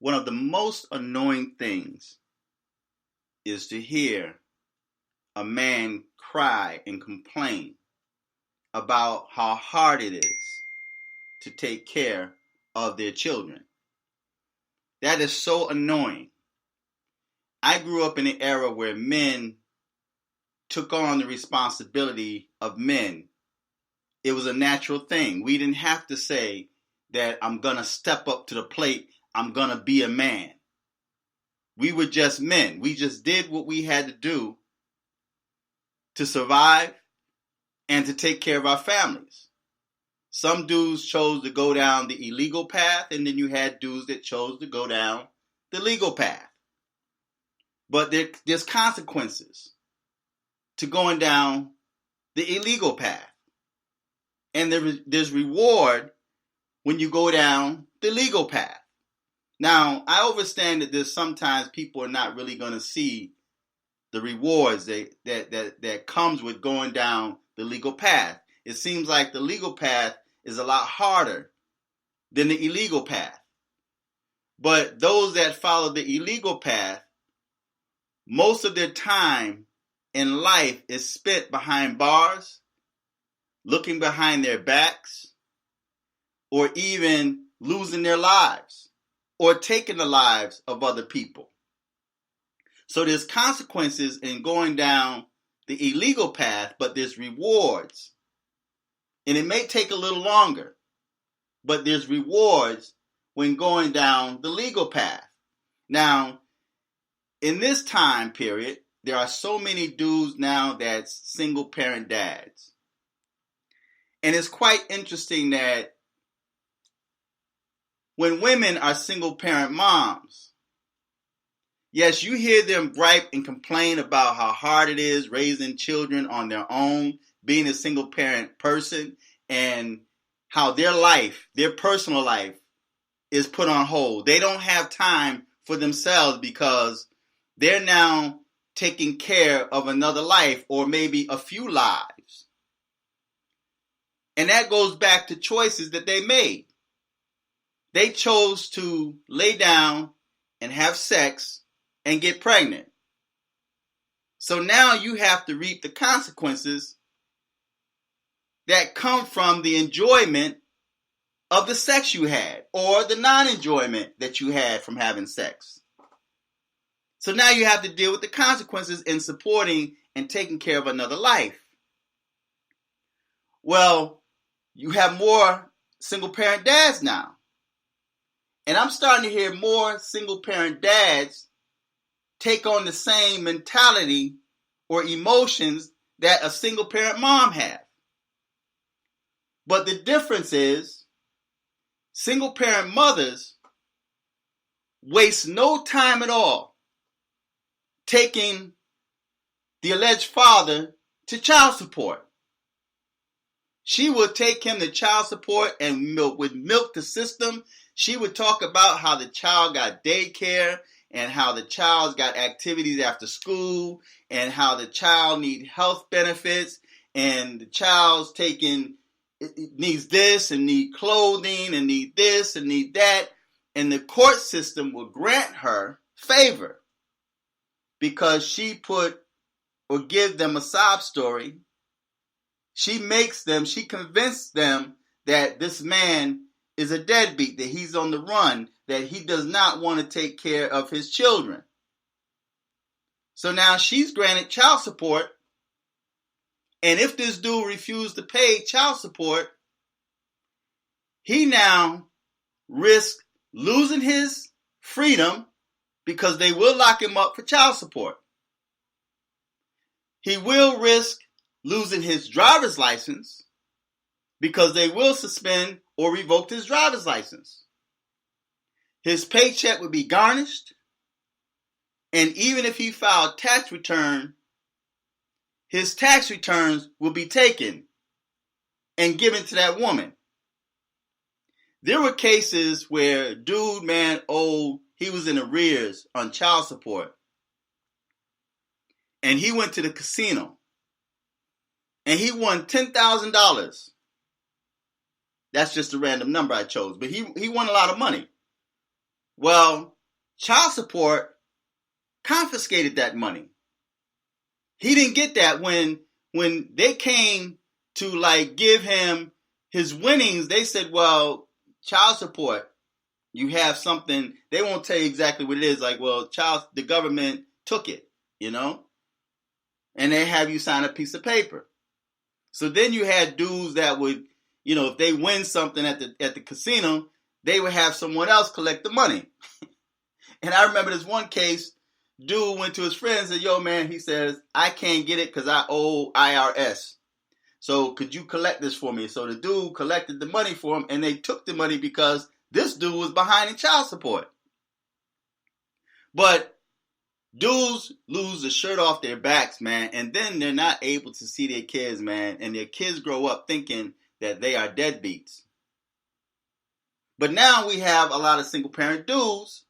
One of the most annoying things is to hear a man cry and complain about how hard it is to take care of their children. That is so annoying. I grew up in an era where men took on the responsibility of men. It was a natural thing. We didn't have to say that I'm going to step up to the plate, I'm going to be a man. We were just men. We just did what we had to do to survive and to take care of our families. Some dudes chose to go down the illegal path, and then you had dudes that chose to go down the legal path. But there's consequences to going down the illegal path. And there's reward when you go down the legal path. Now, I understand that there's sometimes people are not really going to see the rewards that comes with going down the legal path. It seems like the legal path is a lot harder than the illegal path. But those that follow the illegal path, most of their time in life is spent behind bars, looking behind their backs, or even losing their lives, or taking the lives of other people. So there's consequences in going down the illegal path, but there's rewards. And it may take a little longer, but there's rewards when going down the legal path. Now, in this time period, there are so many dudes now that's single parent dads. And it's quite interesting that when women are single parent moms, yes, you hear them gripe and complain about how hard it is raising children on their own, being a single parent person, and how their life, their personal life, is put on hold. They don't have time for themselves because they're now taking care of another life or maybe a few lives. And that goes back to choices that they made. They chose to lay down and have sex and get pregnant. So now you have to reap the consequences that come from the enjoyment of the sex you had or the non-enjoyment that you had from having sex. So now you have to deal with the consequences in supporting and taking care of another life. Well, you have more single parent dads now. And I'm starting to hear more single parent dads take on the same mentality or emotions that a single parent mom has. But the difference is single parent mothers waste no time at all taking the alleged father to child support. She would take him to child support and would milk the system. She would talk about how the child got daycare and how the child's got activities after school and how the child needs health benefits and the child's needs this and need clothing and need this and need that. And the court system will grant her favor because she put or give them a sob story. She convinced them that this man is a deadbeat, that he's on the run, that he does not want to take care of his children. So now she's granted child support. And if this dude refused to pay child support, he now risks losing his freedom because they will lock him up for child support. He will risk losing his driver's license because they will suspend or revoke his driver's license. His paycheck would be garnished, and even if he filed tax return, his tax returns will be taken and given to that woman. There were cases where he was in arrears on child support, and he went to the casino, and he won $10,000. That's just a random number I chose, but he won a lot of money. Well, child support confiscated that money. He didn't get that when they came to like give him his winnings. They said, well, child support, you have something. They won't tell you exactly what it is. Like, well, the government took it, and they have you sign a piece of paper. So then you had dudes that would, if they win something at the casino, they would have someone else collect the money. And I remember this one case, dude went to his friend and said, yo, man, he says, I can't get it because I owe IRS. So could you collect this for me? So the dude collected the money for him, and they took the money because this dude was behind in child support. But dudes lose the shirt off their backs, man, and then they're not able to see their kids, man, and their kids grow up thinking that they are deadbeats. But now we have a lot of single parent dudes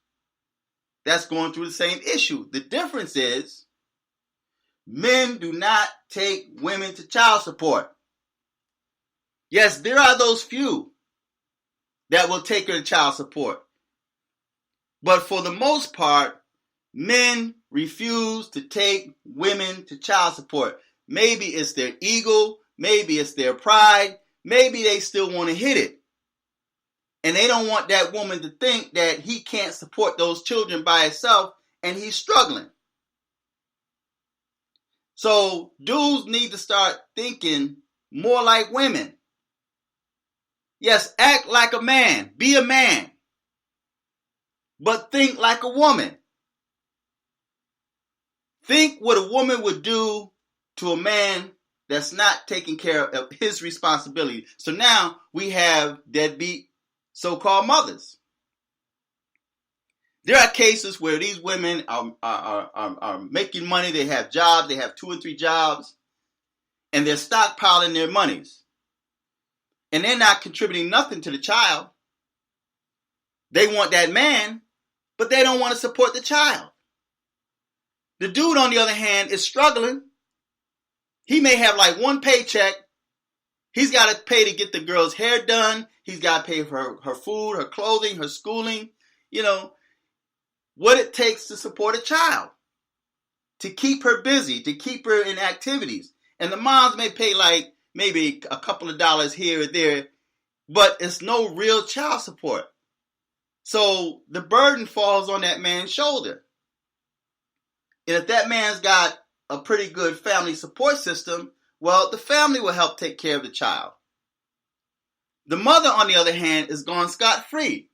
that's going through the same issue. The difference is men do not take women to child support. Yes, there are those few that will take her to child support. But for the most part, men refuse to take women to child support. Maybe it's their ego, maybe it's their pride, maybe they still want to hit it. And they don't want that woman to think that he can't support those children by himself and he's struggling. So dudes need to start thinking more like women. Yes, act like a man, be a man, but think like a woman. Think what a woman would do to a man that's not taking care of his responsibility. So now we have deadbeat so-called mothers. There are cases where these women are making money. They have jobs. They have 2 or 3 jobs. And they're stockpiling their monies. And they're not contributing nothing to the child. They want that man, but they don't want to support the child. The dude, on the other hand, is struggling. He may have like 1 paycheck. He's got to pay to get the girl's hair done. He's got to pay for her food, her clothing, her schooling. What it takes to support a child. To keep her busy, to keep her in activities. And the moms may pay like maybe a couple of dollars here or there, but it's no real child support. So the burden falls on that man's shoulder. And if that man's got a pretty good family support system, well, the family will help take care of the child. The mother, on the other hand, is gone scot-free.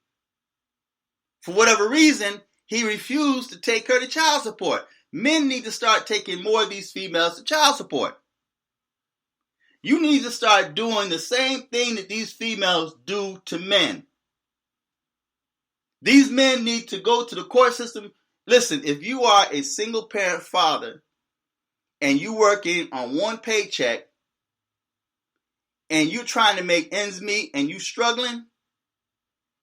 For whatever reason, he refused to take her to child support. Men need to start taking more of these females to child support. You need to start doing the same thing that these females do to men. These men need to go to the court system. Listen, if you are a single parent father and you working on 1 paycheck and you trying to make ends meet and you struggling,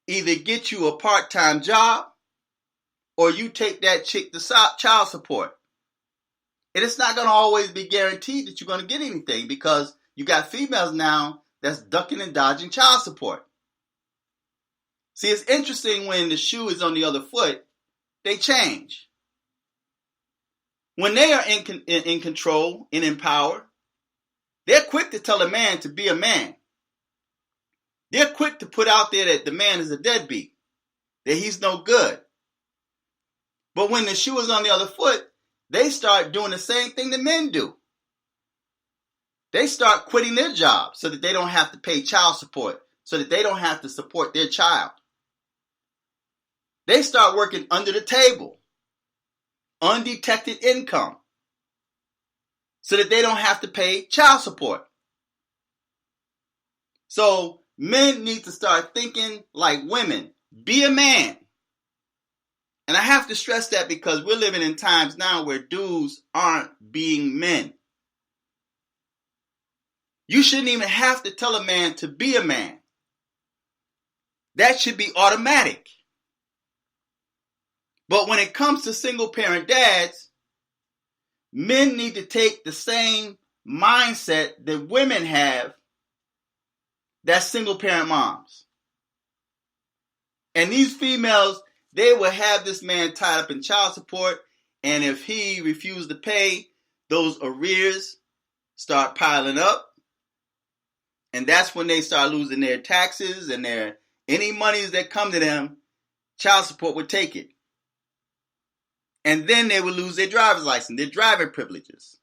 either get you a part-time job or you take that chick to child support. And it's not going to always be guaranteed that you're going to get anything because you got females now that's ducking and dodging child support. See, it's interesting when the shoe is on the other foot, they change. When they are in control and in power, they're quick to tell a man to be a man. They're quick to put out there that the man is a deadbeat, that he's no good. But when the shoe is on the other foot, they start doing the same thing that men do. They start quitting their job so that they don't have to pay child support, so that they don't have to support their child. They start working under the table, undetected income, so that they don't have to pay child support. So men need to start thinking like women. Be a man. And I have to stress that because we're living in times now where dudes aren't being men. You shouldn't even have to tell a man to be a man. That should be automatic. But when it comes to single parent dads, men need to take the same mindset that women have that's single parent moms. And these females, they will have this man tied up in child support, and if he refused to pay, those arrears start piling up, and that's when they start losing their taxes and their any monies that come to them. Child support would take it, and then they would lose their driver's license, their driving privileges,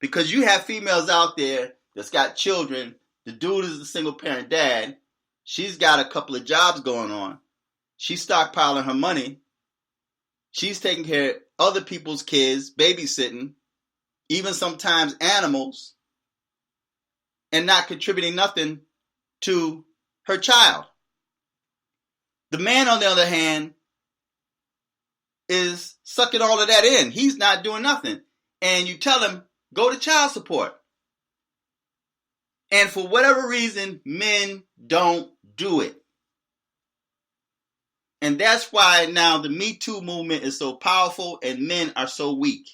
because you have females out there that's got children. The dude is a single parent dad. She's got a couple of jobs going on. She's stockpiling her money. She's taking care of other people's kids, babysitting, even sometimes animals, and not contributing nothing to her child. The man, on the other hand, is sucking all of that in. He's not doing nothing. And you tell him, go to child support. And for whatever reason, men don't do it. And that's why now the Me Too movement is so powerful and men are so weak.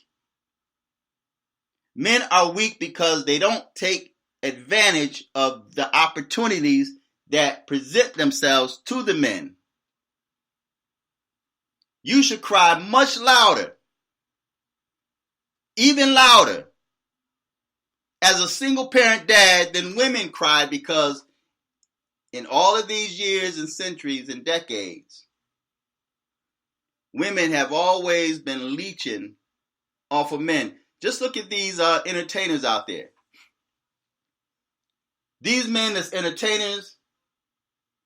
Men are weak because they don't take advantage of the opportunities that present themselves to the men. You should cry much louder, even louder, as a single parent dad than women cry, because in all of these years and centuries and decades, women have always been leeching off of men. Just look at these entertainers out there. These men that's entertainers,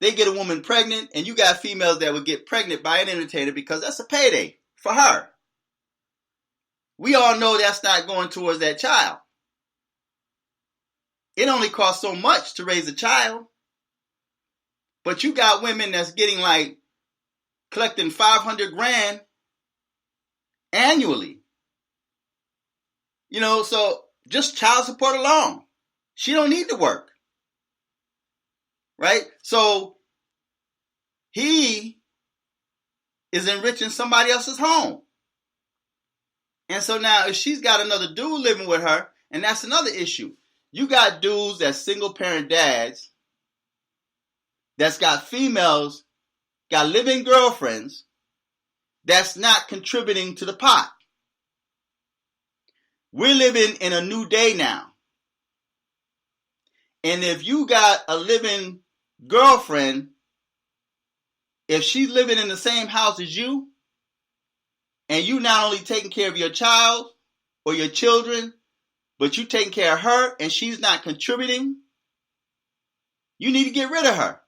they get a woman pregnant, and you got females that would get pregnant by an entertainer because that's a payday for her. We all know that's not going towards that child. It only costs so much to raise a child. But you got women that's getting like collecting $500,000 annually. You know, so just child support alone. She don't need to work. Right? So he is enriching somebody else's home. And so now if she's got another dude living with her, and that's another issue. You got dudes that's single parent dads that's got females, got living girlfriends that's not contributing to the pot. We're living in a new day now. And if you got a living girlfriend, if she's living in the same house as you, and you not only taking care of your child or your children, but you taking care of her and she's not contributing, you need to get rid of her.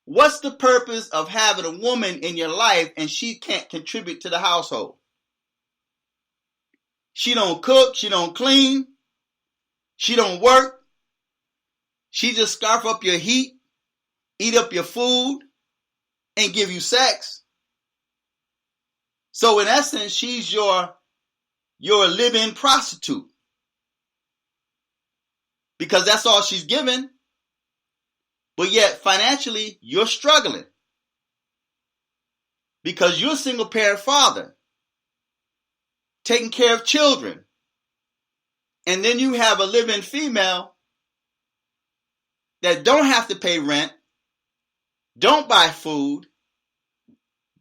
What's the purpose of having a woman in your life and she can't contribute to the household? She don't cook, she don't clean, she don't work. She just scarf up your heat, eat up your food, and give you sex. So in essence, she's your live-in prostitute. Because that's all she's given. But yet financially, you're struggling. Because you're a single parent father, taking care of children. And then you have a live-in female that don't have to pay rent, don't buy food,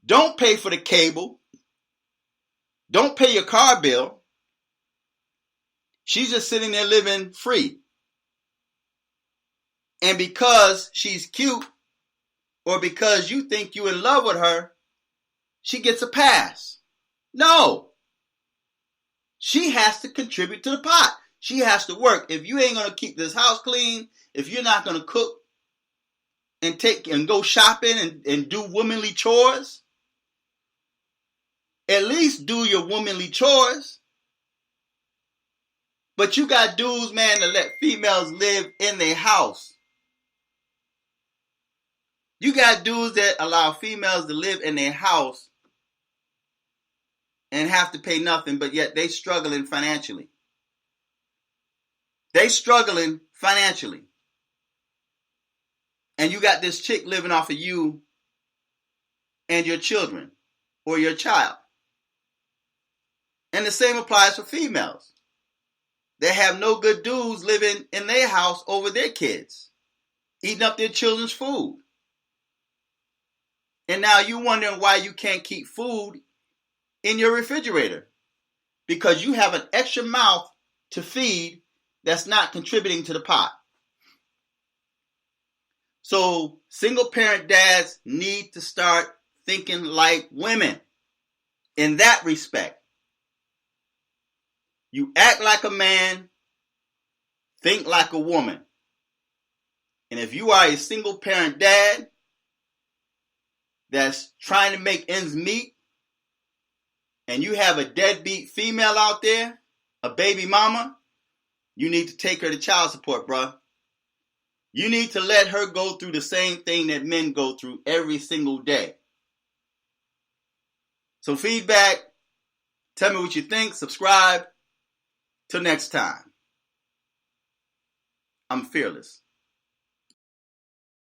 don't pay for the cable, don't pay your car bill. She's just sitting there living free. And because she's cute, or because you think you're in love with her, she gets a pass. No. She has to contribute to the pot. She has to work. If you ain't going to keep this house clean, if you're not going to cook and go shopping and do womanly chores, at least do your womanly chores. But you got dudes, man, that let females live in their house. You got dudes that allow females to live in their house and have to pay nothing, but yet they struggling financially. They struggling financially. And you got this chick living off of you and your children or your child. And the same applies for females. They have no good dudes living in their house over their kids, eating up their children's food. And now you're wondering why you can't keep food in your refrigerator. Because you have an extra mouth to feed that's not contributing to the pot. So single parent dads need to start thinking like women in that respect. You act like a man, think like a woman. And if you are a single parent dad that's trying to make ends meet, and you have a deadbeat female out there, a baby mama, you need to take her to child support, bruh. You need to let her go through the same thing that men go through every single day. So feedback, tell me what you think, subscribe. Till next time, I'm fearless.